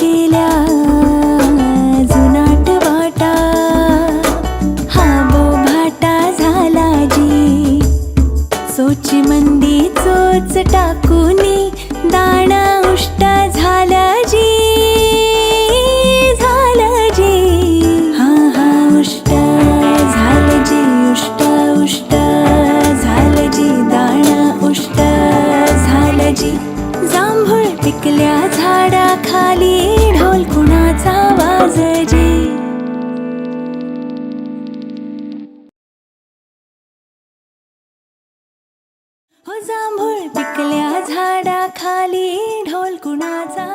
गेल्या जुनाट वाटा, हा बोभाटा झाला जी. सोची मंदी चोच टाकूनी दाणा उष्ट झाला जी. झालं जी, हा हा उष्ट झालं जी. उष्ट उष्ट झालं जी. दाणा उष्ट झालं जी. जांभूळ पिकल्या झाडाखाली ढोल कुणाचा वाज जी. हो जांभूळ पिकल्या झाडाखाली ढोल कुणाचा